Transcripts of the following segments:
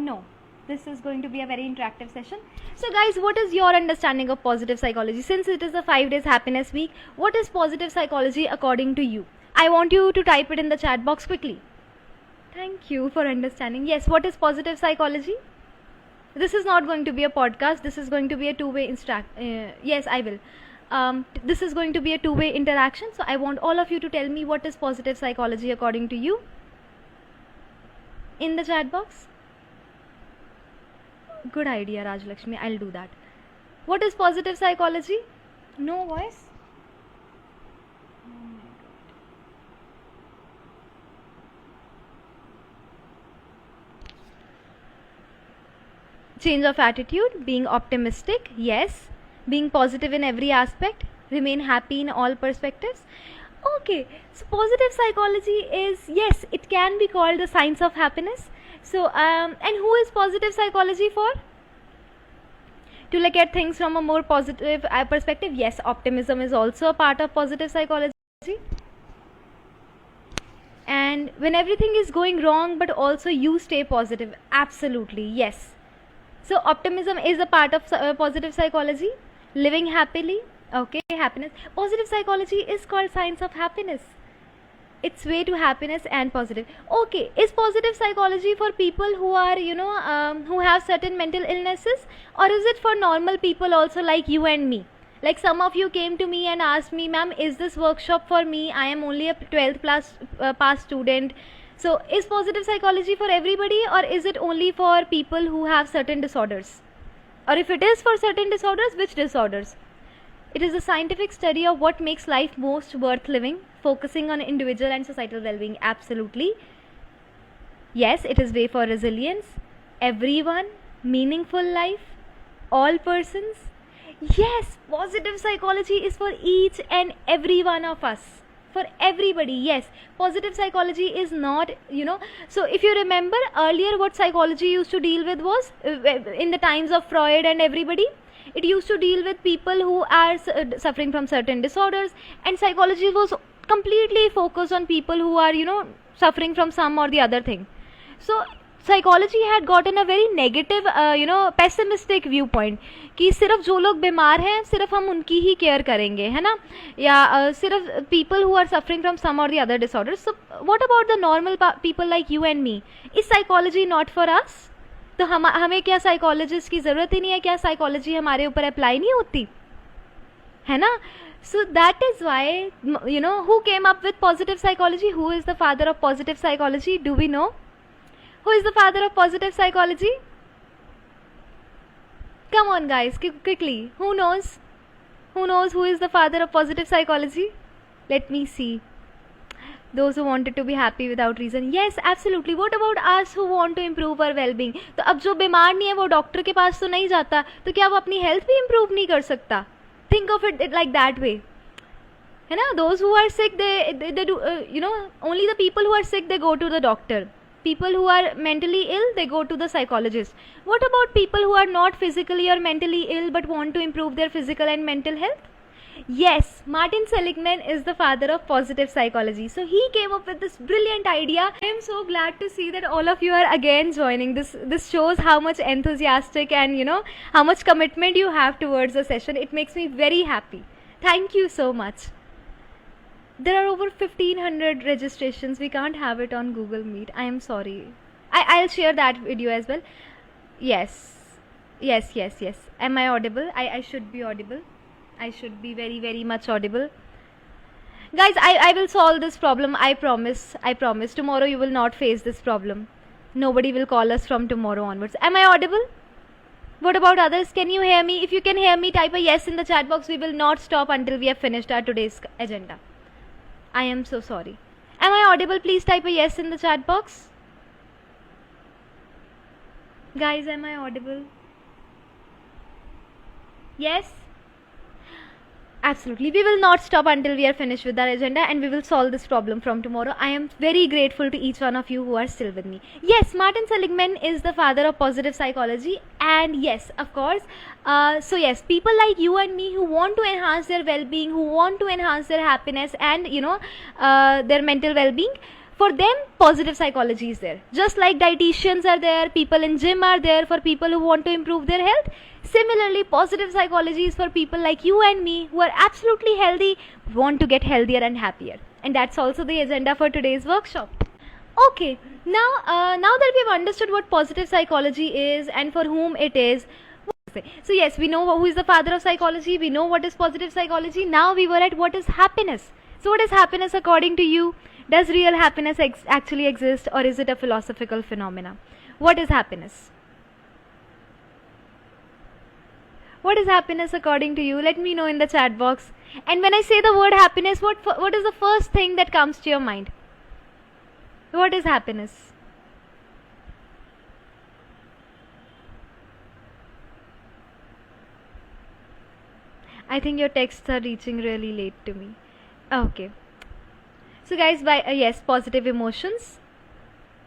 No. This is going to be a very interactive session. So guys, what is your understanding of positive psychology? Since it is a 5 days happiness week, what is positive psychology according to you? I want you to type it in the chat box quickly. Thank you for understanding. Yes, what is positive psychology? This is not going to be a podcast. This is going to be a two-way yes, I will. This is going to be a two-way interaction. So I want all of you to tell me what is positive psychology according to you in the chat box. Good idea, Rajlakshmi. I'll do that. What is positive psychology? No voice? Oh my God. Change of attitude, being optimistic, yes. Being positive in every aspect, remain happy in all perspectives. Okay, so positive psychology is, yes, it can be called the science of happiness. So, and who is positive psychology for? To look at things from a more positive perspective. Yes, optimism is also a part of positive psychology. And when everything is going wrong, but also you stay positive. Absolutely, yes. So, optimism is a part of positive psychology. Living happily. Okay, happiness. Positive psychology is called science of happiness. It's way to happiness and positive. Okay, is positive psychology for people who are, who have certain mental illnesses, or is it for normal people also like you and me? Like some of you came to me and asked me, ma'am, is this workshop for me? I am only a 12th pass student. So is positive psychology for everybody, or is it only for people who have certain disorders? Or if it is for certain disorders, which disorders? It is a scientific study of what makes life most worth living, focusing on individual and societal well-being. Absolutely. Yes, it is way for resilience. Everyone, meaningful life, all persons. Yes, positive psychology is for each and every one of us. For everybody, yes. Positive psychology is not, so if you remember earlier what psychology used to deal with was, in the times of Freud and everybody, it used to deal with people who are suffering from certain disorders, and psychology was completely focused on people who are, suffering from some or the other thing. So psychology had gotten a very negative, pessimistic viewpoint कि सिर्फ जो लोग बीमार हैं सिर्फ हम उनकी ही care करेंगे, है ना, या सिर्फ people who are suffering from some or the other disorders. So what about the normal people like you and me? Is psychology not for us? तो हमें क्या साइकोलॉजिस्ट की ज़रूरत ही नहीं है? क्या साइकोलॉजी हमारे ऊपर अप्लाई नहीं होती है ना? So that is why, who came up with positive psychology? Who is the father of positive psychology? Do we know? Who is the father of positive psychology? Come on guys, quickly. Who knows? Who knows who is the father of positive psychology? Let me see. Those who wanted to be happy without reason. Yes, absolutely. What about us who want to improve our well-being? तो अब जो बीमार नहीं है वो doctor के पास तो नहीं जाता, तो क्या वो अपनी हेल्थ भी improve नहीं कर सकता? Think of it like that way. है ना? Those who are sick, they do, only the people who are sick, they go to the doctor. People who are mentally ill, they go to the psychologist. What about people who are not physically or mentally ill but want to improve their physical and mental health? Yes, Martin Seligman is the father of positive psychology. So he came up with this brilliant idea. I am so glad to see that all of you are again joining. This shows how much enthusiastic and how much commitment you have towards the session. It makes me very happy. Thank you so much. There are over 1500 registrations. We can't have it on Google Meet. I am sorry. I'll share that video as well. Yes. Am I audible? I should be audible. I should be very, very much audible. Guys, I will solve this problem. I promise. Tomorrow you will not face this problem. Nobody will call us from tomorrow onwards. Am I audible? What about others? Can you hear me? If you can hear me, type a yes in the chat box. We will not stop until we have finished our today's agenda. I am so sorry. Am I audible? Please type a yes in the chat box. Guys, am I audible? Yes? Absolutely. We will not stop until we are finished with our agenda, and we will solve this problem from tomorrow. I am very grateful to each one of you who are still with me. Yes, Martin Seligman is the father of positive psychology, and yes, of course. So yes, people like you and me who want to enhance their well-being, who want to enhance their happiness and their mental well-being, For them, positive psychology is there. Just like dietitians are there, people in gym are there for people who want to improve their health. Similarly, positive psychology is for people like you and me who are absolutely healthy, want to get healthier and happier. And that's also the agenda for today's workshop. Okay, now that we've understood what positive psychology is and for whom it is, so yes, we know who is the father of psychology, we know what is positive psychology. Now we were at what is happiness. So what is happiness according to you? Does real happiness actually exist, or is it a philosophical phenomena? What is happiness? What is happiness according to you? Let me know in the chat box. And when I say the word happiness, what is the first thing that comes to your mind? What is happiness? I think your texts are reaching really late to me. Okay. So guys, yes, positive emotions.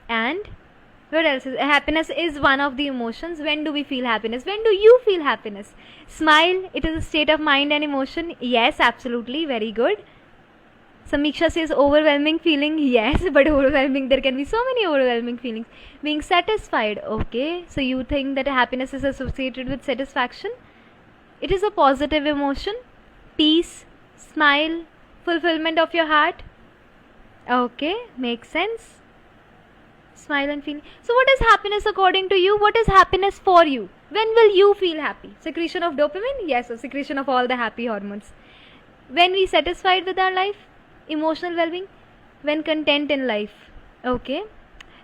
And what else is happiness? Is one of the emotions. When do we feel happiness? When do you feel happiness? Smile, it is a state of mind and emotion. Yes, absolutely, very good. Samiksha says overwhelming feeling. Yes, but overwhelming, there can be so many overwhelming feelings. Being satisfied. Okay, so you think that happiness is associated with satisfaction? It is a positive emotion. Peace, smile, fulfillment of your heart. Okay, makes sense. Smile and feel. So what is happiness according to you? What is happiness for you? When will you feel happy? Secretion of dopamine? Yes, so secretion of all the happy hormones. When we satisfied with our life? Emotional well-being? When content in life? Okay.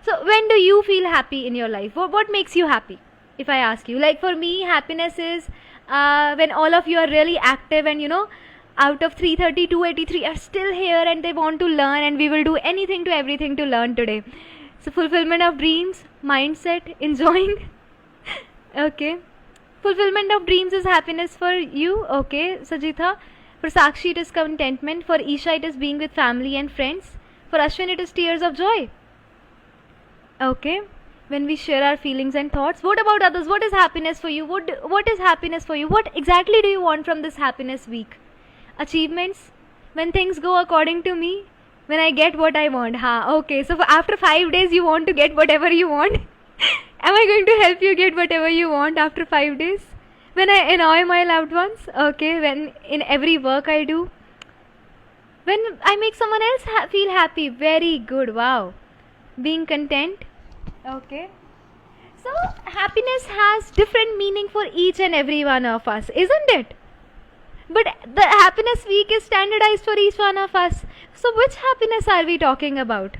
So when do you feel happy in your life? What makes you happy? If I ask you. Like for me, happiness is when all of you are really active and out of 330, 283 are still here and they want to learn, and we will do anything to everything to learn today. So fulfillment of dreams, mindset, enjoying. Okay. Fulfillment of dreams is happiness for you. Okay, Sajitha. For Sakshi it is contentment. For Isha it is being with family and friends. For Ashwin it is tears of joy. Okay. When we share our feelings and thoughts. What about others? What is happiness for you? What is happiness for you? What exactly do you want from this happiness week? Achievements? When things go according to me? When I get what I want. Okay. So after 5 days you want to get whatever you want? Am I going to help you get whatever you want after 5 days? When I annoy my loved ones? Okay. When in every work I do? When I make someone else feel happy? Very good. Wow. Being content? Okay. So happiness has different meaning for each and every one of us, isn't it? But the happiness week is standardized for each one of us. So which happiness are we talking about?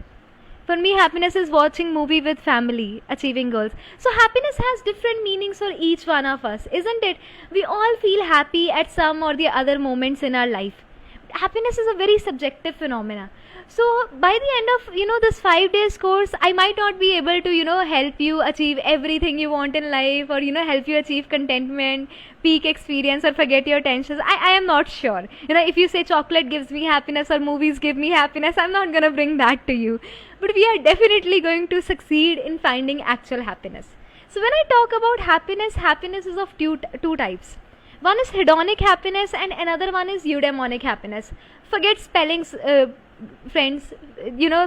For me, happiness is watching movie with family, achieving goals. So happiness has different meanings for each one of us, isn't it? We all feel happy at some or the other moments in our life. Happiness is a very subjective phenomena. So by the end of this 5 days course, I might not be able to help you achieve everything you want in life, or help you achieve contentment, peak experience, or forget your tensions. I am not sure. If you say chocolate gives me happiness or movies give me happiness, I'm not gonna bring that to you. But we are definitely going to succeed in finding actual happiness. So when I talk about happiness, happiness is of two types. One is hedonic happiness and another one is eudaimonic happiness. Forget spellings, friends,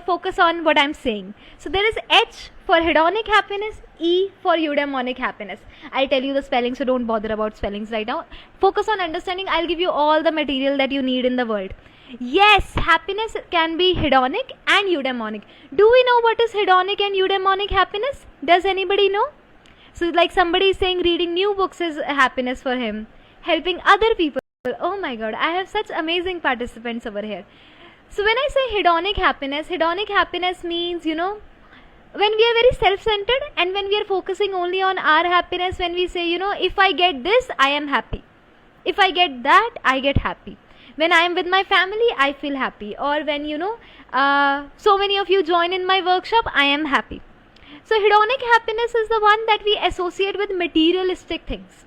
focus on what I'm saying. So there is H for hedonic happiness, E for eudaimonic happiness. I'll tell you the spelling, so don't bother about spellings right now. Focus on understanding. I'll give you all the material that you need in the world. Yes, happiness can be hedonic and eudaimonic. Do we know what is hedonic and eudaimonic happiness? Does anybody know? So like somebody is saying reading new books is happiness for him. Helping other people. Oh my god, I have such amazing participants over here. So when I say hedonic happiness means, when we are very self-centered and when we are focusing only on our happiness, when we say, if I get this, I am happy. If I get that, I get happy. When I am with my family, I feel happy. Or when, so many of you join in my workshop, I am happy. So hedonic happiness is the one that we associate with materialistic things.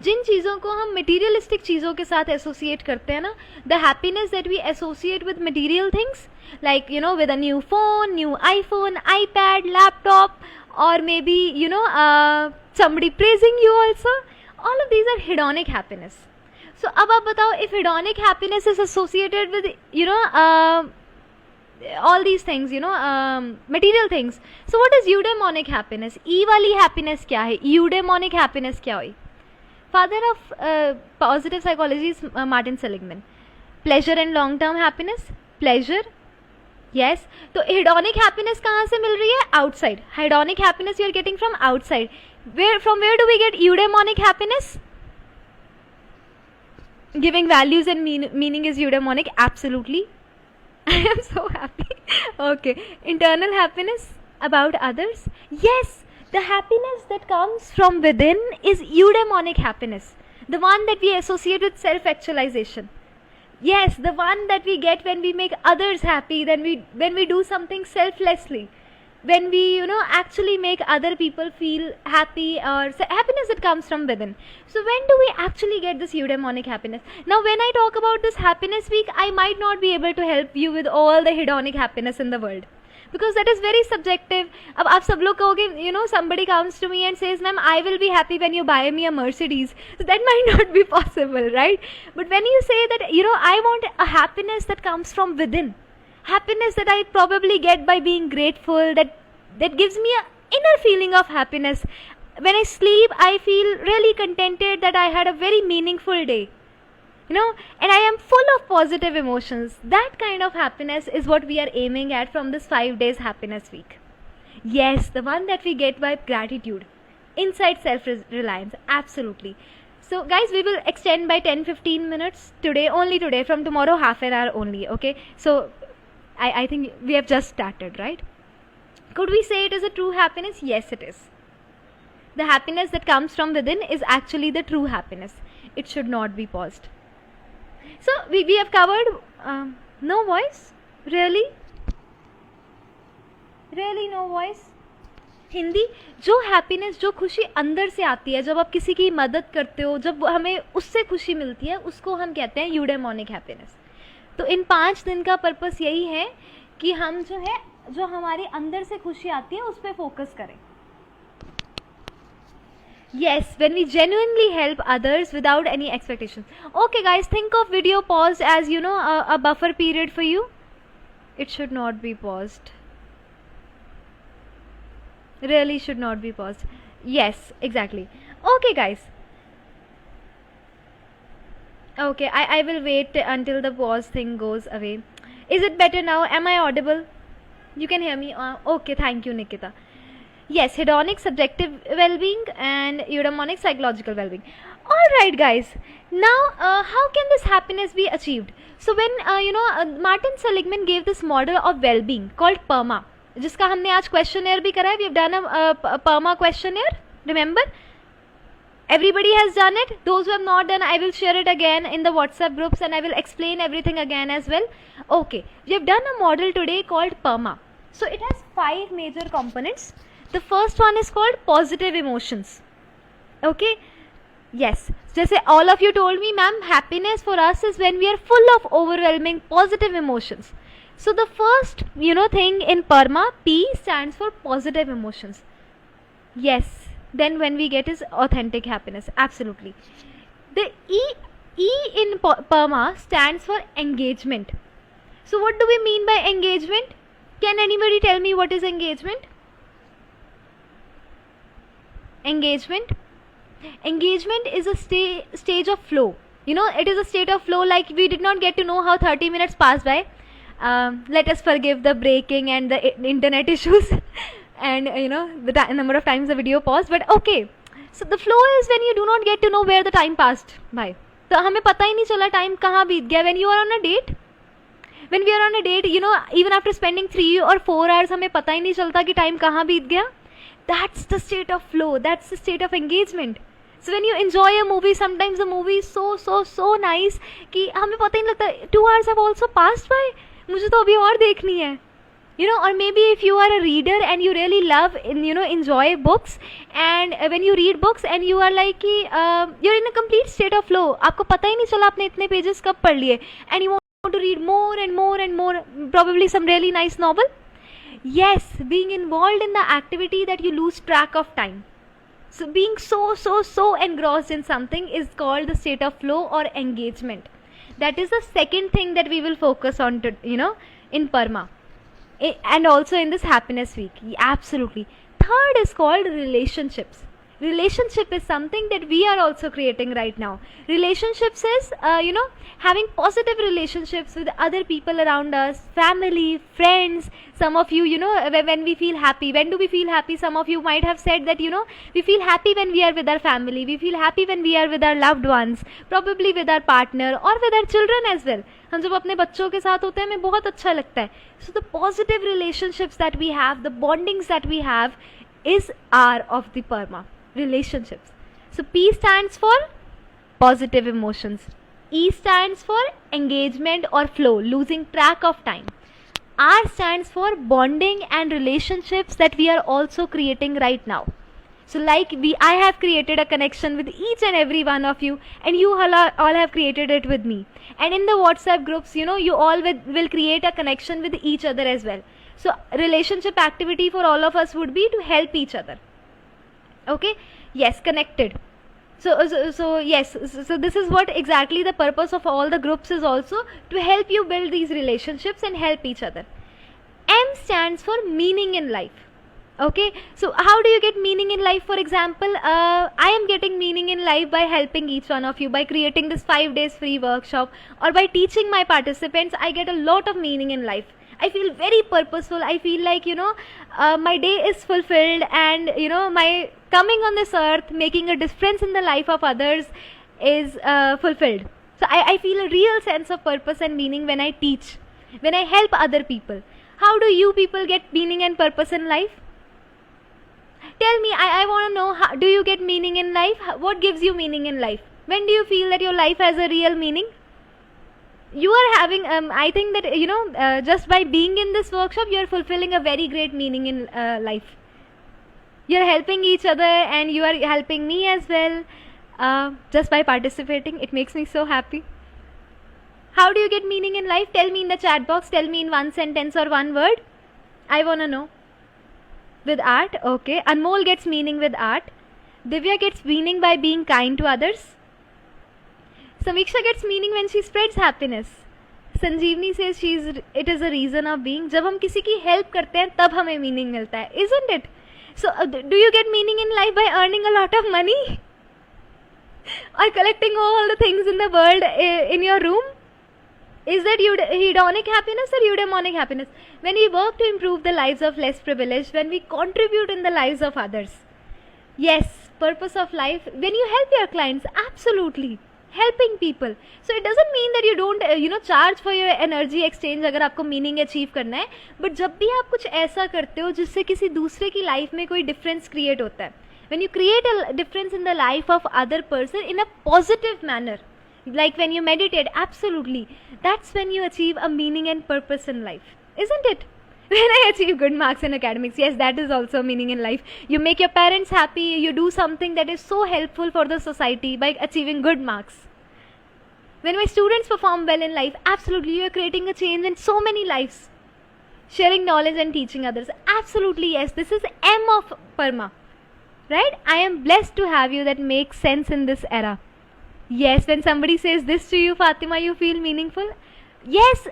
जिन चीज़ों को हम materialistic चीज़ों के साथ associate करते हैं ना, the happiness that we associate with material things, like with a new phone, new iPhone, iPad, laptop, or maybe somebody praising you also, all of these are hedonic happiness. So अब आप बताओ, if hedonic happiness is associated with all these things, material things. So what is eudaimonic happiness? E wali happiness kya hai? Eudaimonic happiness kya hui? Father of positive psychology is Martin Seligman. Pleasure and long term happiness. Pleasure, yes. तो hedonic happiness कहाँ से मिल रही है? Outside. Hedonic happiness you are getting from outside. From where do we get eudaimonic happiness? Giving values and meaning is eudaimonic. Absolutely. I am so happy. Okay. Internal happiness about others. Yes. The happiness that comes from within is eudaimonic happiness. The one that we associate with self-actualization. Yes, the one that we get when we make others happy, when we do something selflessly, when we actually make other people feel happy, or happiness that comes from within. So when do we actually get this eudaimonic happiness? Now when I talk about this happiness week, I might not be able to help you with all the hedonic happiness in the world, because that is very subjective. अब आप सब लोग कहोगे, somebody comes to me and says, ma'am, I will be happy when you buy me a Mercedes. So that might not be possible, right? But when you say that, I want a happiness that comes from within, happiness that I probably get by being grateful, that gives me an inner feeling of happiness. When I sleep, I feel really contented that I had a very meaningful day. And I am full of positive emotions. That kind of happiness is what we are aiming at from this 5 days happiness week. Yes, the one that we get by gratitude, inside self-reliance, absolutely. So guys, we will extend by 10-15 minutes today, only today, from tomorrow half an hour only, okay? So I think we have just started, right? Could we say it is a true happiness? Yes, it is. The happiness that comes from within is actually the true happiness. It should not be paused. So we have covered no voice, really no voice. Hindi, जो happiness, जो खुशी अंदर से आती है, जब आप किसी की मदद करते हो, जब हमें उससे खुशी मिलती है, उसको हम कहते हैं यूडेमोनिक हैप्पीनेस. तो इन 5 दिन का पर्पस यही है कि हम जो हमारे अंदर से खुशी आती है उस पर फोकस करें. Yes, when we genuinely help others without any expectations. Okay guys, think of video pause as a buffer period for you. It should not be paused. Really should not be paused. Yes, exactly. Okay guys. Okay, I will wait until the pause thing goes away. Is it better now? Am I audible? You can hear me? Okay, thank you Nikita. Yes, hedonic subjective well-being and eudaimonic psychological well-being. Alright guys, now how can this happiness be achieved? So when Martin Seligman gave this model of well-being called PERMA, जिसका हमने आज questionnaire भी करा है. We have done a PERMA questionnaire, remember? Everybody has done it. Those who have not done, I will share it again in the WhatsApp groups and I will explain everything again as well. Okay, we have done a model today called PERMA. So it has 5 major components. The first one is called positive emotions. Okay, yes, जैसे all of you told me, ma'am, happiness for us is when we are full of overwhelming positive emotions. So the first thing in PERMA, P stands for positive emotions. Yes, then when we get is authentic happiness. Absolutely. The E in PERMA stands for engagement. So what do we mean by engagement? Can anybody tell me what is engagement? Engagement is a stage of flow. It is a state of flow, like we did not get to know how 30 minutes passed by. Let us forgive the breaking and the internet issues and the number of times the video paused, but okay. So the flow is when you do not get to know where the time passed by. तो हमें पता ही नहीं चला time कहाँ बीत गया. When you are on a date, when we are on a date, even after spending 3 or 4 hours, हमें पता ही नहीं चलता कि time कहाँ बीत गया. That's the state of flow. That's the state of engagement. So when you enjoy a movie, sometimes the movie is so nice कि हमें पता ही नहीं लगता 2 hours have also passed by. मुझे तो अभी और देखनी है. Or maybe if you are a reader and you really love enjoy books, and when you read books and you are like you're in a complete state of flow, आपको पता ही नहीं चला आपने इतने pages कब पढ़ लिए, and you want to read more and more and more, probably some really nice novel. Yes, being involved in the activity that you lose track of time. So being so engrossed in something is called the state of flow or engagement. That is the second thing that we will focus on to, in PERMA. and also in this happiness week. Absolutely. Third is called relationships. Relationship is something that we are also creating right now. Relationships is having positive relationships with other people around us, family, friends. Some of you, when we feel happy, when do we feel happy? Some of you might have said that we feel happy when we are with our family, we feel happy when we are with our loved ones, probably with our partner or with our children as well. हम जब अपने बच्चों के साथ होते हैं हमें बहुत अच्छा लगता है. So the positive relationships that we have, the bondings that we have is are of the Parma. Relationships. So P stands for positive emotions. E stands for engagement or flow, losing track of time. R stands for bonding and relationships that we are also creating right now. So like I have created a connection with each and every one of you, and you all have created it with me. And in the WhatsApp groups, you all will create a connection with each other as well. So relationship activity for all of us would be to help each other. Okay, yes, connected. So yes, so this is what exactly the purpose of all the groups is, also to help you build these relationships and help each other. M stands for meaning in life. Okay, so how do you get meaning in life? For example, I am getting meaning in life by helping each one of you, by creating this 5 days free workshop, or by teaching my participants. I get a lot of meaning in life. I feel very purposeful. I feel like my day is fulfilled, and my coming on this earth, making a difference in the life of others is fulfilled. So I feel a real sense of purpose and meaning when I teach, when I help other people. How do you people get meaning and purpose in life? Tell me, I want to know, how do you get meaning in life? What gives you meaning in life? When do you feel that your life has a real meaning? You are having, I think that, just by being in this workshop, you are fulfilling a very great meaning in life. You are helping each other, and you are helping me as well, just by participating. It makes me so happy. How do you get meaning in life? Tell me in the chat box. Tell me in one sentence or one word. I want to know. With art, okay. Anmol gets meaning with art. Divya gets meaning by being kind to others. Samiksha gets meaning when she spreads happiness. Sanjeevani says it is a reason of being. जब हम किसी की help करते हैं तब हमें meaning मिलता है, isn't it? So do you get meaning in life by earning a lot of money? Or collecting all the things in the world in your room? Is that hedonic happiness or eudaimonic happiness? When we work to improve the lives of less privileged, when we contribute in the lives of others. Yes, purpose of life. When you help your clients, absolutely. Helping people. So it doesn't mean that you don't charge for your energy exchange अगर आपको meaning achieve करना है. But जब भी आप कुछ ऐसा करते हो जिससे किसी दूसरे की life में कोई difference create होता है. When you create a difference in the life of other person in a positive manner, like when you meditate, absolutely, that's when you achieve a meaning and purpose in life, isn't it? When I achieve good marks in academics, yes, that is also meaning in life. You make your parents happy, you do something that is so helpful for the society by achieving good marks. When my students perform well in life, absolutely, you are creating a change in so many lives. Sharing knowledge and teaching others, absolutely, yes, this is M of Parma, right? I am blessed to have you that makes sense in this era. Yes, when somebody says this to you, Fatima, you feel meaningful. Yes,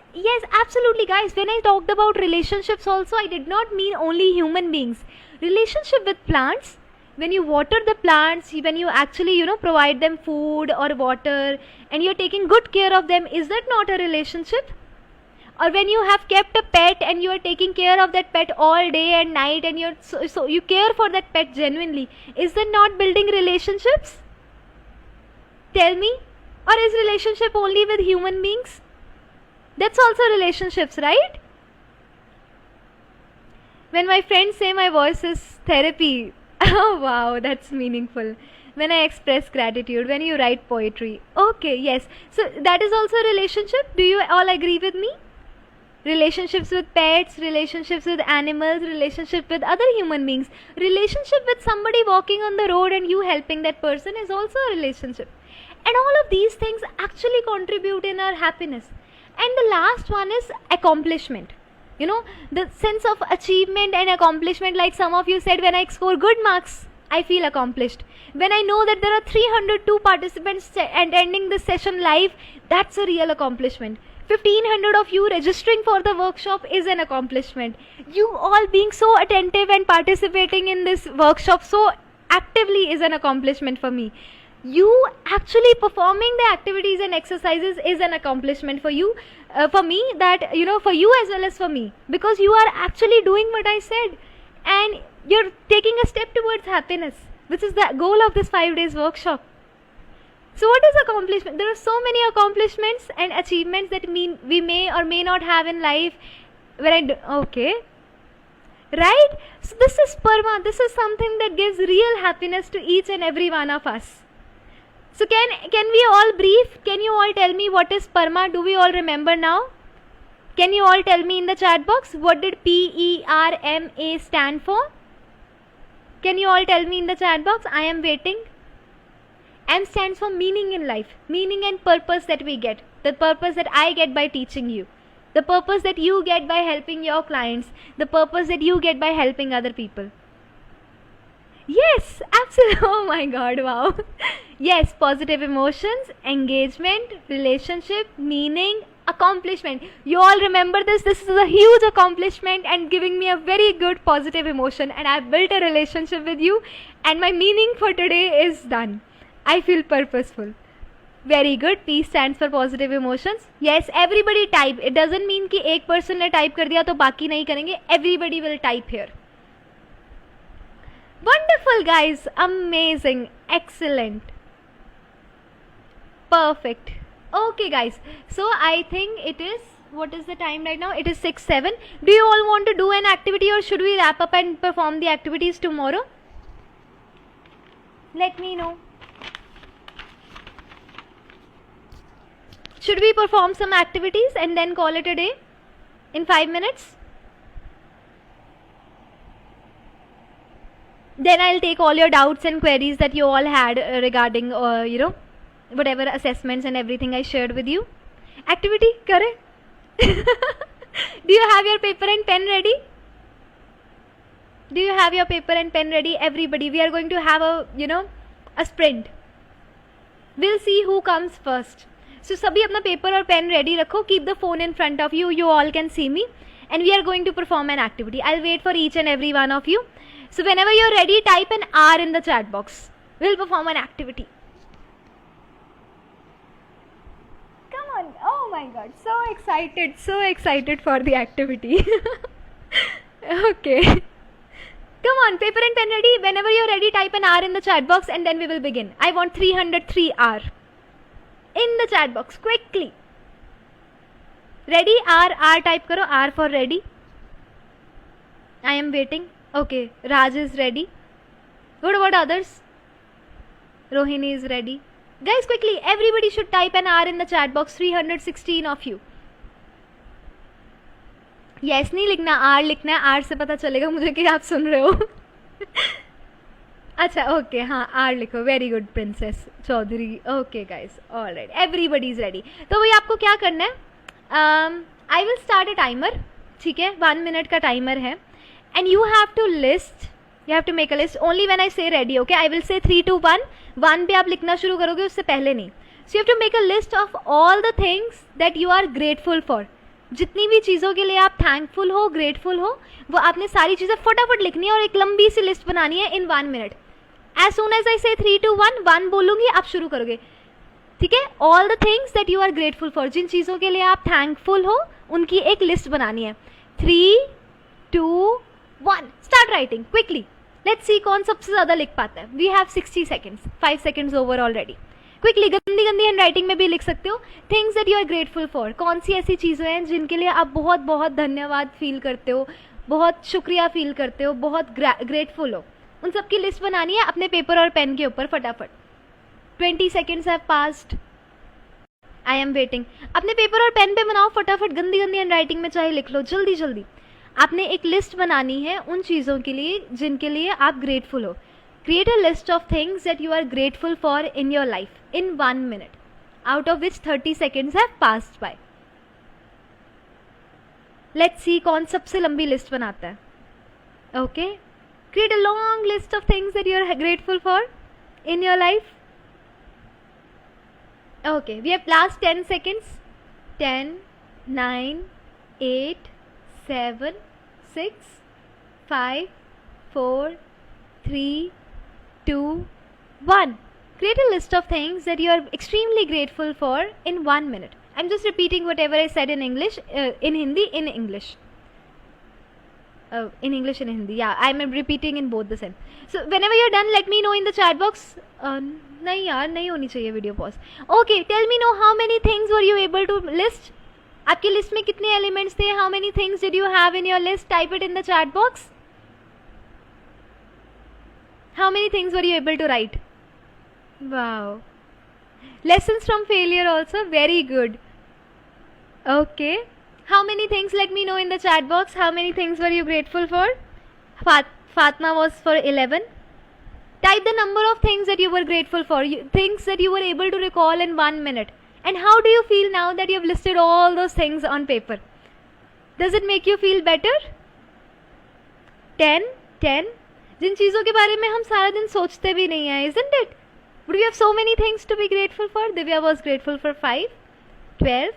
absolutely, guys. When I talked about relationships also, I did not mean only human beings. Relationship with plants, when you water the plants, when you actually, provide them food or water, and you're taking good care of them, is that not a relationship? Or when you have kept a pet and you are taking care of that pet all day and night, and so you care for that pet genuinely, is that not building relationships? Tell me. Or is relationship only with human beings? That's also relationships, right? When my friends say my voice is therapy, oh wow, that's meaningful. When I express gratitude, when you write poetry, okay, yes. So that is also a relationship. Do you all agree with me? Relationships with pets, relationships with animals, relationship with other human beings, relationship with somebody walking on the road and you helping that person is also a relationship. And all of these things actually contribute in our happiness. And the last one is accomplishment. The sense of achievement and accomplishment, like some of you said, when I score good marks, I feel accomplished. When I know that there are 302 participants attending this session live, that's a real accomplishment. 1500 of you registering for the workshop is an accomplishment. You all being so attentive and participating in this workshop so actively is an accomplishment for me. You actually performing the activities and exercises is an accomplishment for you, for me, that for you as well as for me, because you are actually doing what I said and you're taking a step towards happiness, which is the goal of this 5 days workshop. So what is accomplishment? There are so many accomplishments and achievements that we may or may not have in life. Okay, right? So this is Parma. This is something that gives real happiness to each and every one of us. So can we all brief? Can you all tell me what is Parma? Do we all remember now? Can you all tell me in the chat box what did PERMA stand for? Can you all tell me in the chat box? I am waiting. M stands for meaning in life, meaning and purpose that we get, the purpose that I get by teaching you, the purpose that you get by helping your clients, the purpose that you get by helping other people. Yes, absolutely. Oh my God, wow. Yes, positive emotions, engagement, relationship, meaning, accomplishment. You all remember this. This is a huge accomplishment and giving me a very good positive emotion, and I've built a relationship with you and my meaning for today is done. I feel purposeful. Very good. P stands for positive emotions. Yes, everybody type. It doesn't mean कि एक person ने type कर दिया तो बाकी नहीं करेंगे. Everybody will type here. Wonderful, guys. Amazing. Excellent. Perfect. Okay, guys. So I think it is, what is the time right now? It is 6:07. Do you all want to do an activity or should we wrap up and perform the activities tomorrow? Let me know. Should we perform some activities and then call it a day in 5 minutes? Then I'll take all your doubts and queries that you all had regarding, whatever assessments and everything I shared with you. Activity, kare? Do you have your paper and pen ready? Do you have your paper and pen ready? Everybody, we are going to have a sprint. We'll see who comes first. So sabhi apna paper or pen ready rakho. Keep the phone in front of you. You all can see me. And we are going to perform an activity. I'll wait for each and every one of you. So whenever you're ready, type an R in the chat box. We'll perform an activity. Come on. Oh my God. So excited. So excited for the activity. Okay. Come on. Paper and pen ready. Whenever you're ready, type an R in the chat box and then we will begin. I want 303 R. In the chat box, quickly. Ready? R type karo. R for ready. I am waiting. Okay, Raj is ready. What about others? Rohini is ready. Guys, quickly, everybody should type an R in the chat box. 316 of you. Yes, नहीं लिखना, R लिखना है. R से पता चलेगा मुझे कि आप सुन रहे हो. अच्छा, ओके, हाँ, R लिखो. Very good Princess Chaudhary. Okay guys, alright, everybody is ready. तो भाई आपको क्या करना है? I will start a timer. ठीक है, 1 मिनट का टाइमर है. And you have to list, you have to make a list only when I say ready. Okay, I will say 3 2 1. 1 पे आप लिखना शुरू करोगे, उससे पहले नहीं. So you have to make a list of all the things that you are grateful for. जितनी भी चीज़ों के लिए आप थैंकफुल हो, ग्रेटफुल हो, वो आपने सारी चीज़ें फटाफट लिखनी है और एक लंबी सी लिस्ट बनानी है in 1 minute. As soon as I say 3 2 1, 1 बोलूंगी, आप शुरू करोगे. ठीक है, all the things that you are grateful for, जिन चीज़ों के लिए आप थैंकफुल हो उनकी एक लिस्ट बनानी है. 3 2 1, start writing quickly. Let's see कौन सबसे ज़्यादा लिख पाता है. We have 60 seconds, 5 seconds over already. Quickly, गंदी गंदी हैंड राइटिंग में भी लिख सकते हो. Things that you are grateful for, कौन सी ऐसी चीज़ें हैं जिनके लिए आप बहुत बहुत धन्यवाद फील करते हो, बहुत शुक्रिया फील करते हो, बहुत ग्रेटफुल हो. उन सब की लिस्ट बनानी है अपने पेपर और पेन के ऊपर फटाफट. 20 seconds have passed. I am waiting. अपने पेपर और पेन पे बनाओ फटाफट, गंदी गंदी हैंड राइटिंग में चाहे लिख लो, जल्दी जल्दी. आपने एक लिस्ट बनानी है उन चीज़ों के लिए जिनके लिए आप ग्रेटफुल हो. Create a list of things that you are grateful for in your life in 1 minute, out of which 30 seconds have passed by. Let's see कौन सबसे लंबी लिस्ट बनाता है. Okay, create a long list of things that you are grateful for in your life. Okay, we have last 10 seconds. 10 9, 8, 7, 6, 5, 4, 3, 2, 1. Create a list of things that you are extremely grateful for in 1 minute. I'm just repeating whatever I said in English, in Hindi, in English. In English and Hindi. Yeah, I'm repeating in both the same. So whenever you're done, let me know in the chat box. नहीं यार, नहीं होनी चाहिए video pause. Okay, tell me now how many things were you able to list? आपकी list में कितने elements थे? How many things did you have in your list? Type it in the chat box. How many things were you able to write? Wow. Lessons from failure also, very good. Okay. How many things? Let me know in the chat box. How many things were you grateful for? Fatma was for 11. Type the number of things that you were grateful for, things that you were able to recall in 1 minute. And how do you feel now that you have listed all those things on paper? Does it make you feel better? 10, 10. जिन चीज़ों के बारे में हम सारा दिन सोचते भी नहीं हैं, isn't it? But we have so many things to be grateful for. Divya was grateful for 5, 12,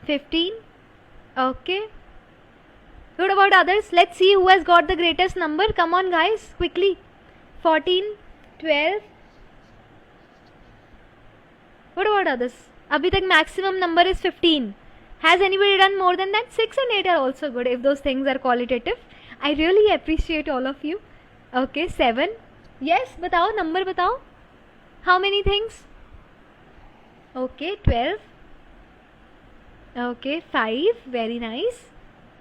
15. Okay. What about others? Let's see who has got the greatest number. Come on guys, quickly. 14, 12. What about others? Abhi tak maximum number is 15. Has anybody done more than that? 6 and 8 are also good if those things are qualitative. I really appreciate all of you. Okay, 7. Yes, batao, number batao. How many things? Okay, 12. Okay, 5. Very nice.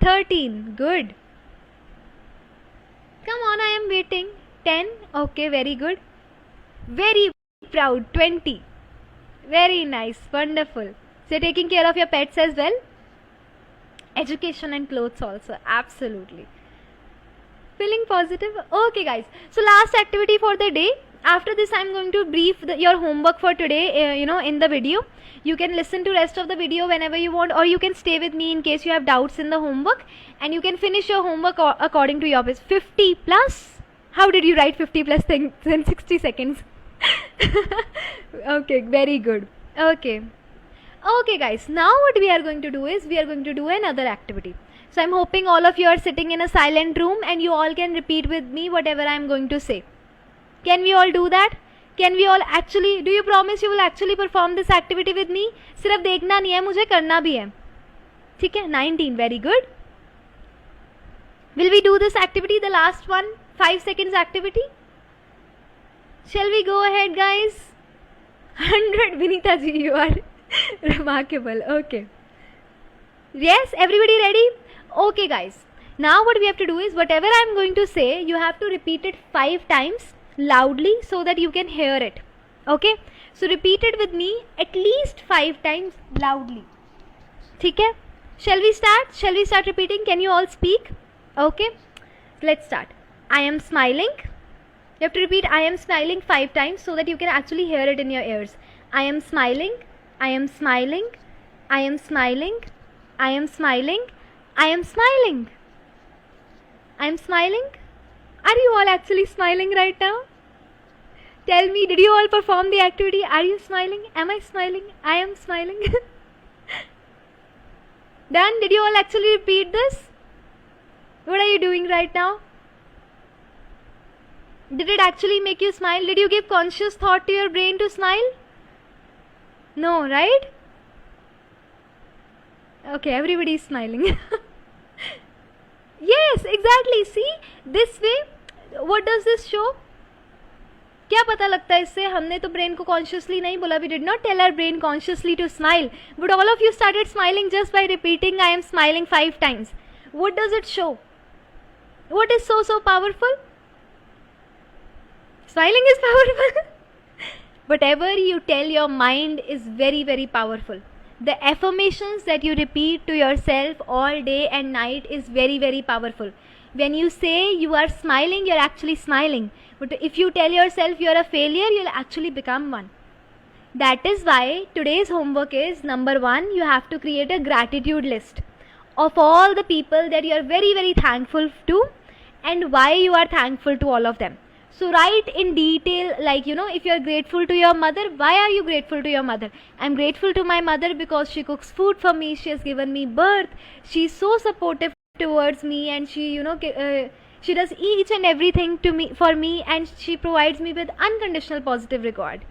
13. Good. Come on, I am waiting. 10. Okay, very good. Very proud. 20. Very nice. Wonderful. So you're taking care of your pets as well? Education and clothes also. Absolutely. Feeling positive? Okay guys. So last activity for the day. After this I'm going to brief your homework for today, in the video. You can listen to rest of the video whenever you want, or you can stay with me in case you have doubts in the homework, and you can finish your homework according to your pace. 50 plus? How did you write 50 plus things in 60 seconds? Okay, very good. Okay guys, now what we are going to do is we are going to do another activity. So I'm hoping all of you are sitting in a silent room and you all can repeat with me whatever I'm going to say. Can we all do that? Can we all actually, do you promise you will actually perform this activity with me? सिर्फ देखना नहीं है, मुझे करना भी है. ठीक है? 19, very good. Will we do this activity, the last one, 5 seconds activity? Shall we go ahead guys? 100, Vinita ji, you are remarkable. Okay. Yes, everybody ready? Okay guys. Now what we have to do is whatever I am going to say, you have to repeat it 5 times loudly so that you can hear it. Okay? So repeat it with me at least 5 times loudly. ठीक है? Shall we start? Shall we start repeating? Can you all speak? Okay? Let's start. I am smiling. You have to repeat I am smiling 5 times so that you can actually hear it in your ears. I am smiling. I am smiling. I am smiling. I am smiling. I am smiling. I am smiling. Are you all actually smiling right now? Tell me, did you all perform the activity? Are you smiling? Am I smiling? I am smiling. Done? Did you all actually repeat this? What are you doing right now? Did it actually make you smile? Did you give conscious thought to your brain to smile? No, right? Okay, everybody is smiling. Yes, exactly. See, this way, what does this show? क्या पता लगता है इससे? हमने तो brain को consciously नहीं बोला. We did not tell our brain consciously to smile, but all of you started smiling just by repeating I am smiling 5 times. What does it show? What is so powerful? Smiling is powerful. Whatever you tell your mind is very, very powerful. The affirmations that you repeat to yourself all day and night is very, very powerful. When you say you are smiling, you're actually smiling. But if you tell yourself you're a failure, you'll actually become one. That is why today's homework is, number 1, you have to create a gratitude list of all the people that you're very, very thankful to and why you are thankful to all of them. So write in detail, like, if you're grateful to your mother, why are you grateful to your mother? I'm grateful to my mother because she cooks food for me, she has given me birth, she's so supportive towards me, and she, she does each and everything to me for me, and she provides me with unconditional positive regard.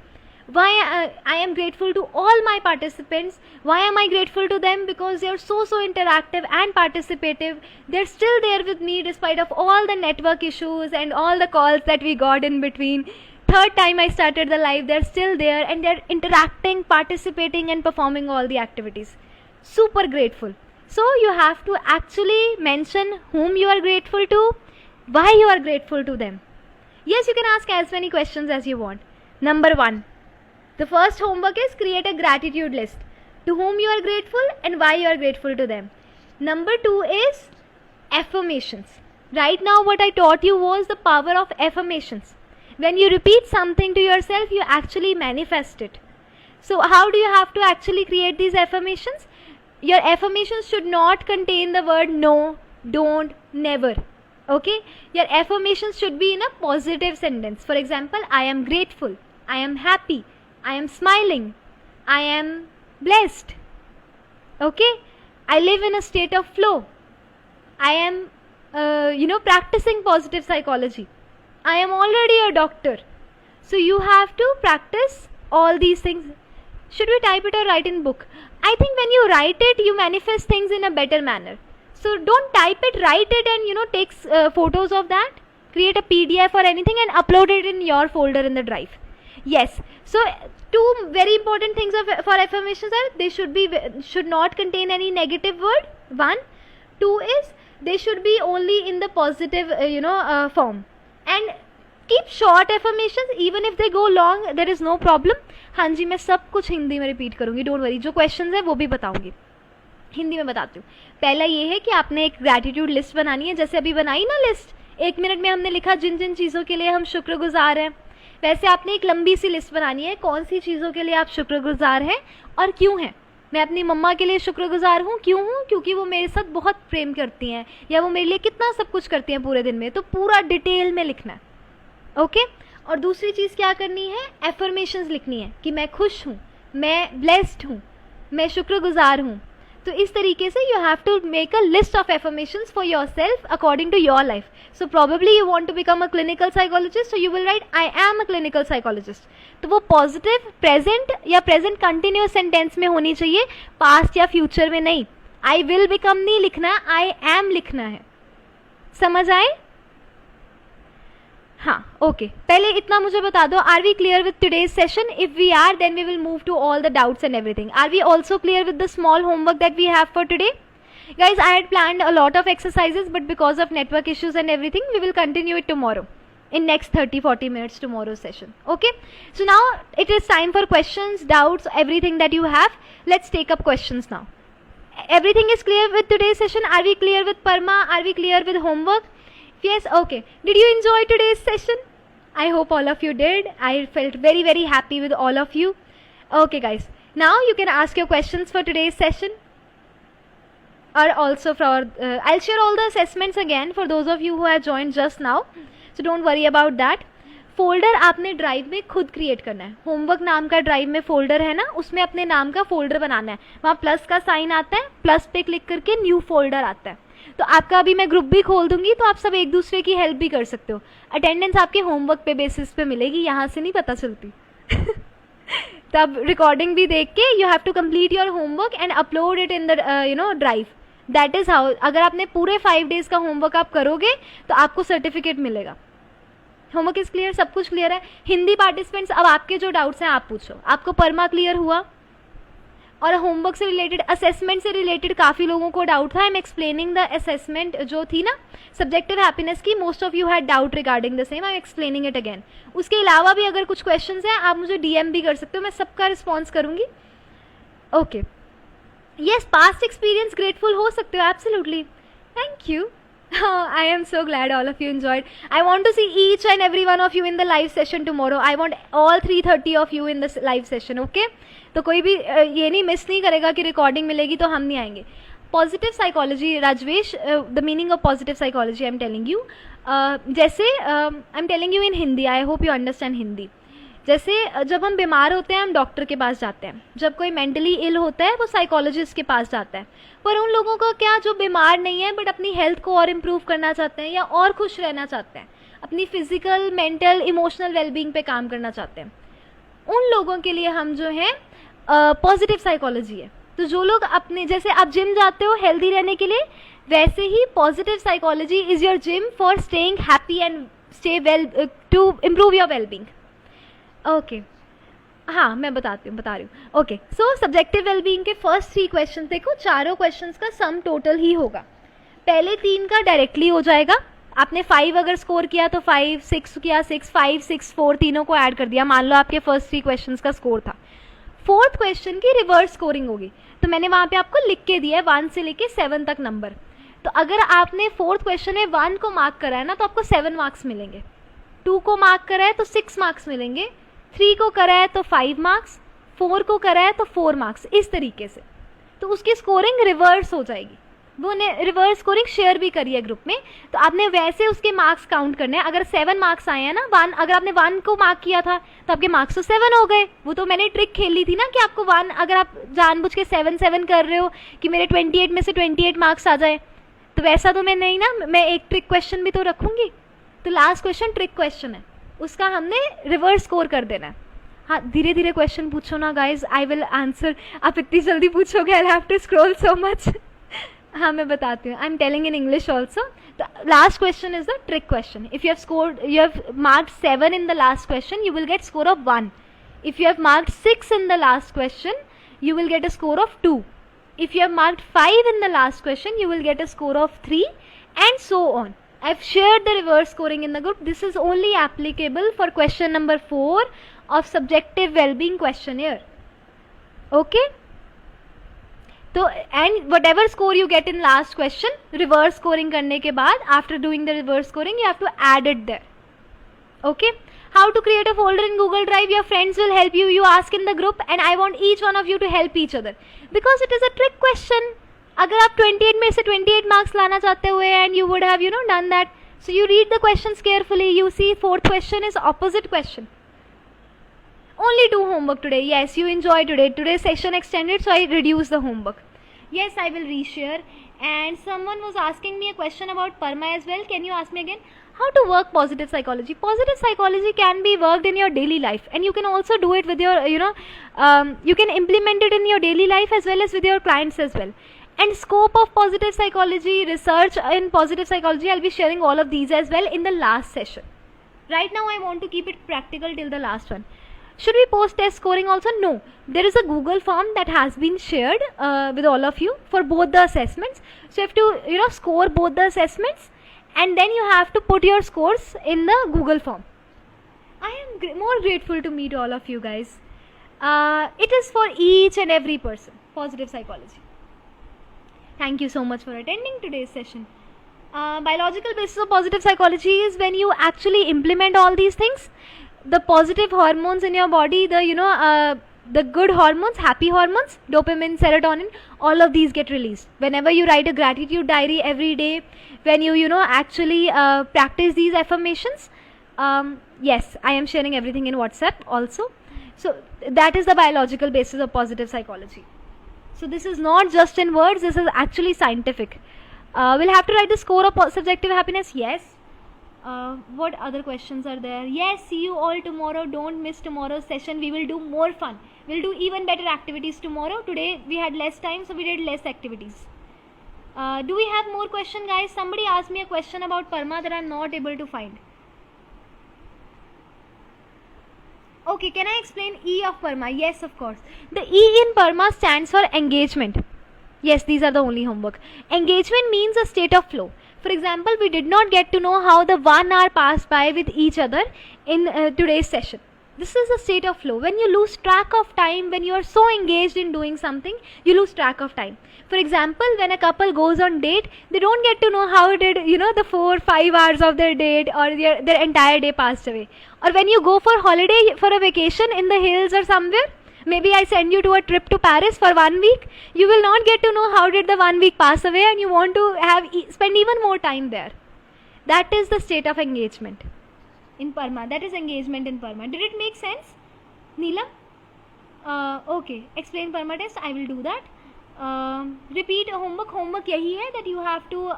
Why I am grateful to all my participants. Why am I grateful to them? Because they are so interactive and participative. They're still there with me despite of all the network issues and all the calls that we got in between. Third time I started the live, they're still there and they're interacting, participating and performing all the activities. Super grateful. So you have to actually mention whom you are grateful to, why you are grateful to them. Yes, you can ask as many questions as you want. Number 1. The first homework is create a gratitude list. To whom you are grateful and why you are grateful to them. Number 2 is affirmations. Right now what I taught you was the power of affirmations. When you repeat something to yourself, you actually manifest it. So how do you have to actually create these affirmations? Your affirmations should not contain the word no, don't, never. Okay? Your affirmations should be in a positive sentence. For example, I am grateful, I am happy, I am smiling, I am blessed. Okay? I live in a state of flow. I am, practicing positive psychology. I am already a doctor. So you have to practice all these things. Should we type it or write in book? I think when you write it, you manifest things in a better manner. So don't type it, write it and take photos of that. Create a PDF or anything and upload it in your folder in the drive. Yes. So 2 very important things for affirmations are they should not contain any negative word. 1. 2 is they should be only in the positive form. And keep short affirmations. Even if they go long, there is no problem. हाँ जी, मैं सब कुछ हिंदी में repeat करूँगी, don't worry. जो questions है वो भी बताऊँगी, हिंदी में बताती हूँ. पहला ये है कि आपने एक ग्रैटिट्यूड लिस्ट बनानी है. जैसे अभी बनाई ना लिस्ट, 1 मिनट में हमने लिखा जिन जिन चीज़ों के लिए हम शुक्रगुजार हैं. वैसे आपने एक लंबी सी लिस्ट बनानी है, कौन सी चीज़ों के लिए आप शुक्रगुजार हैं और क्यों हैं. मैं अपनी मम्मा के लिए शुक्रगुजार हूँ. क्यों हूँ? क्योंकि वो मेरे साथ बहुत प्रेम करती हैं, या वो मेरे लिए कितना सब कुछ करती हैं पूरे दिन में. तो पूरा डिटेल में लिखना है. ओके. और दूसरी चीज़ क्या करनी है, एफर्मेशंस लिखनी है कि मैं खुश हूँ, मैं ब्लेस्ड हूँ, मैं शुक्रगुजार हूँ. तो इस तरीके से you have to make a list of affirmations for yourself according to your life. So probably you want to become a clinical psychologist, so you will write I am a clinical psychologist. तो वो positive present या present continuous sentence में होनी चाहिए, past या future में नहीं. I will become नहीं लिखना है, आई एम लिखना है. समझ आए? हाँ, ओके. पहले इतना मुझे बता दो, are we clear with today's session? If we are, then we will move to all the doubts and everything. Are we also clear with the small homework that we have for today? Guys, I had planned a lot of exercises, but because of network issues and everything, we will continue it tomorrow in next 30-40 minutes tomorrow's session. Okay, so now it is time for questions, doubts, everything that you have. Let's take up questions now. Everything is clear with today's session? Are we clear with Parma? Are we clear with homework? Yes. Okay, did you enjoy today's session? I hope all of you did. I felt very happy with all of you. Okay guys, now you can ask your questions for today's session. Or also for I'll share all the assessments again for those of you who have joined just now, so don't worry about that. Folder आपने drive में खुद create करना है. Homework नाम का drive में folder है ना, उसमें अपने नाम का फोल्डर बनाना है. वहाँ प्लस का साइन आता है, प्लस पे क्लिक करके न्यू फोल्डर आता है. तो आपका अभी मैं ग्रुप भी खोल दूंगी, तो आप सब एक दूसरे की हेल्प भी कर सकते हो. अटेंडेंस आपके होमवर्क पे बेसिस पे मिलेगी, यहाँ से नहीं पता चलती. तब रिकॉर्डिंग भी देख के you have to complete your homework and upload it in the drive. That is how. अगर आपने पूरे 5 days का होमवर्क आप करोगे तो आपको सर्टिफिकेट मिलेगा. Homework is clear? सब कुछ क्लियर है? हिंदी पार्टिसिपेंट्स, अब आपके जो डाउट्स हैं आप पूछो. आपको परमा क्लियर हुआ? और होमवर्क से रिलेटेड, असेसमेंट से रिलेटेड काफ़ी लोगों को डाउट था. I am explaining the assessment जो थी ना सब्जेक्टिव हैप्पीनेस की. Most of you had doubt regarding the same. I am explaining it again. उसके अलावा भी अगर कुछ क्वेश्चंस हैं आप मुझे डीएम भी कर सकते हो, मैं सबका रिस्पॉन्स करूँगी. Okay. Yes, past experience grateful हो सकते हो, absolutely. Thank you. I am so glad all of you enjoyed. I want to see each and every one of you in the live session tomorrow. I want all 3:30 of you in this live session, okay? तो कोई भी ये नहीं miss नहीं करेगा कि recording मिलेगी तो हम नहीं आएंगे. Positive psychology, Rajvesh, the meaning of positive psychology I am telling you. जैसे I am telling you in Hindi, I hope you understand Hindi. जैसे जब हम बीमार होते हैं हम डॉक्टर के पास जाते हैं, जब कोई मेंटली इल होता है वो साइकोलॉजिस्ट के पास जाता है. पर उन लोगों का क्या जो बीमार नहीं है बट अपनी हेल्थ को और इम्प्रूव करना चाहते हैं या और खुश रहना चाहते हैं, अपनी फिजिकल मेंटल इमोशनल वेलबींग पे काम करना चाहते हैं, उन लोगों के लिए हम जो है पॉजिटिव साइकोलॉजी है. तो जो लोग अपने, जैसे आप जिम जाते हो हेल्दी रहने के लिए, वैसे ही positive psychology is your gym for staying happy and stay well to improve your wellbeing. Okay, हाँ मैं बता रही हूँ. ओके, सो सब्जेक्टिव वेलबींग के फर्स्ट 3 क्वेश्चन देखो, चारों क्वेश्चंस का सम टोटल ही होगा. पहले 3 का डायरेक्टली हो जाएगा. आपने 5 अगर स्कोर किया तो 5, 6 किया 6, 5, 6, 4 तीनों को ऐड कर दिया. मान लो आपके फर्स्ट 3 क्वेश्चंस का स्कोर था. 4th क्वेश्चन की रिवर्स स्कोरिंग होगी. तो मैंने वहाँ पे आपको लिख के दिया है 1 से लेके 7 तक नंबर. तो अगर आपने 4th क्वेश्चन में 1 को मार्क करा है ना तो आपको 7 मार्क्स मिलेंगे. 2 को मार्क करा है तो 6 मार्क्स मिलेंगे. 3 को करा है तो 5 मार्क्स. 4 को करा है तो 4 मार्क्स. इस तरीके से तो उसकी स्कोरिंग रिवर्स हो जाएगी. वो ने रिवर्स स्कोरिंग शेयर भी करी है ग्रुप में, तो आपने वैसे उसके मार्क्स काउंट करने हैं. अगर 7 मार्क्स आए हैं ना, 1 अगर आपने 1 को मार्क किया था तो आपके मार्क्स तो 7 हो गए. वो तो मैंने ट्रिक खेली थी ना कि आपको 1, अगर आप जानबूझ के 7 कर रहे हो कि मेरे 28 में से 28 मार्क्स आ जाए, तो वैसा तो मैं नहीं ना, मैं एक ट्रिक क्वेश्चन भी तो रखूंगी. तो लास्ट क्वेश्चन ट्रिक क्वेश्चन है, उसका हमने रिवर्स स्कोर कर देना है. हाँ, धीरे धीरे क्वेश्चन पूछो ना गाइज, आई विल आंसर. आप इतनी जल्दी पूछोगे, I have to scroll so much. हाँ मैं बताती हूँ, I am telling in English also. Last question is the trick question. If you have scored, you have marked 7 in the last question, you will get score of 1. If you have marked 6 in the last question, you will get a score of 2. If you have marked 5 in the last question, you will get a score of 3, and so on. I've shared the reverse scoring in the group. This is only applicable for question number 4 of subjective well-being questionnaire. Okay? So, and whatever score you get in last question, reverse scoring करने के बाद, after doing the reverse scoring, you have to add it there. Okay? How to create a folder in Google Drive? Your friends will help you. You ask in the group, and I want each one of you to help each other because it is a trick question. अगर आप 28 में से 28 marks लाना चाहते हुए, and you would have done that. So you read the questions carefully. You see 4th question is opposite question. Only 2 homework today. Yes, you enjoy today. Today's session extended, so I reduced the homework. Yes, I will reshare. And someone was asking me a question about PERMA as well. Can you ask me again? How to work positive psychology? Positive psychology can be worked in your daily life, and you can also do it with your, you can implement it in your daily life as well as with your clients as well. And scope of positive psychology, research in positive psychology, I'll be sharing all of these as well in the last session. Right now I want to keep it practical till the last one. Should we post test scoring also? No. There is a Google form that has been shared with all of you for both the assessments. So you have to, score both the assessments, and then you have to put your scores in the Google form. I am more grateful to meet all of you guys. It is for each and every person. Positive psychology. Thank you so much for attending today's session. Biological basis of positive psychology is when you actually implement all these things. The positive hormones in your body, the good hormones, happy hormones, dopamine, serotonin, all of these get released. Whenever you write a gratitude diary every day, when you actually practice these affirmations, yes, I am sharing everything in WhatsApp also. So that is the biological basis of positive psychology. So this is not just in words, this is actually scientific. We'll have to write the score of subjective happiness, yes. What other questions are there? Yes, see you all tomorrow. Don't miss tomorrow's session. We will do more fun. We'll do even better activities tomorrow. Today we had less time, so we did less activities. Do we have more questions, guys? Somebody asked me a question about PERMA that I'm not able to find. Okay, can I explain E of PERMA? Yes, of course. The E in PERMA stands for engagement. Yes, these are the only homework. Engagement means a state of flow. For example, we did not get to know how the 1 hour passed by with each other in today's session. This is a state of flow. When you lose track of time, when you are so engaged in doing something, you lose track of time. For example, when a couple goes on date, they don't get to know how did, the 4-5 hours of their date or their entire day passed away. Or when you go for holiday, for a vacation in the hills or somewhere, maybe I send you to a trip to Paris for 1 week, you will not get to know how did the 1 week pass away, and you want to spend even more time there. That is the state of engagement in PERMA. That is engagement in PERMA. Did it make sense, Neelam? Okay, explain PERMA test. I will do that. Repeat homework yahi hai that you have to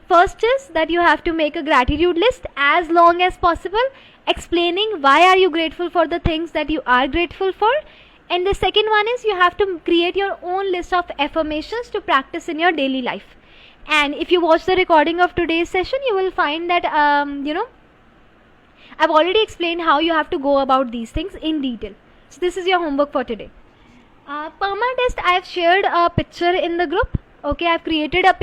first is that you have to make a gratitude list as long as possible, explaining why are you grateful for the things that you are grateful for. And the second one is you have to create your own list of affirmations to practice in your daily life. And if you watch the recording of today's session, you will find that I've already explained how you have to go about these things in detail. So this is your homework for today. PERMA test, I have shared a picture in the group. Okay, I've created a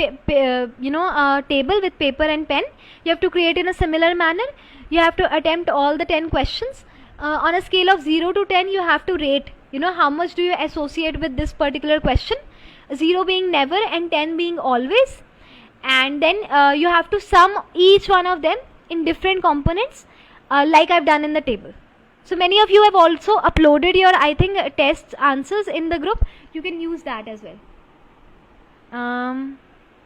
table with paper and pen. You have to create in a similar manner. You have to attempt all the 10 questions. On a scale of 0 to 10, you have to rate, how much do you associate with this particular question. 0 being never and 10 being always. And then you have to sum each one of them in different components like I've done in the table. So many of you have also uploaded your, I think, test answers in the group. You can use that as well.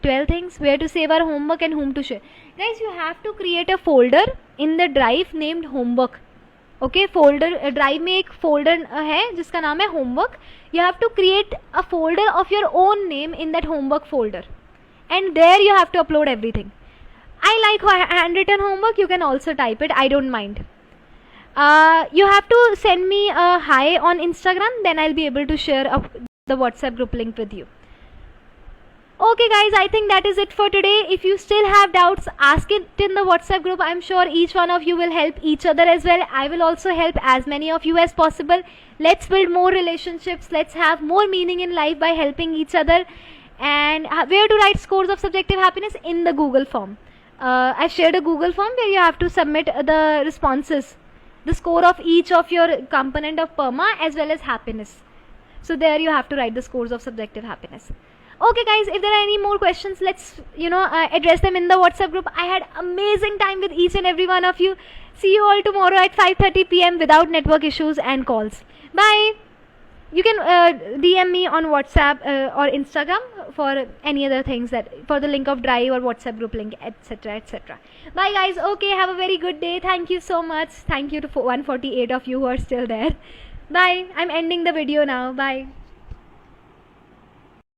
12 things, where to save our homework and whom to share. Guys, you have to create a folder in the drive named homework. Okay, folder drive में एक folder है जिसका नाम है homework. You have to create a folder of your own name in that homework folder. And there you have to upload everything. I like handwritten homework. You can also type it. I don't mind. You have to send me a hi on Instagram, then I'll be able to share the WhatsApp group link with you. Okay guys, I think that is it for today. If you still have doubts, ask it in the WhatsApp group. I'm sure each one of you will help each other as well. I will also help as many of you as possible. Let's build more relationships. Let's have more meaning in life by helping each other. And where to write scores of subjective happiness? In the Google form. I've shared a Google form where you have to submit the responses, the score of each of your component of PERMA as well as happiness. So there you have to write the scores of subjective happiness. Okay guys, if there are any more questions, let's address them in the WhatsApp group. I had amazing time with each and every one of you. See you all tomorrow at 5:30 p.m. without network issues and calls. Bye. You can DM me on WhatsApp or Instagram for any other things, for the link of Drive or WhatsApp group link, etc, etc. Bye guys. Okay, have a very good day. Thank you so much. Thank you to 148 of you who are still there. Bye. I'm ending the video now. Bye.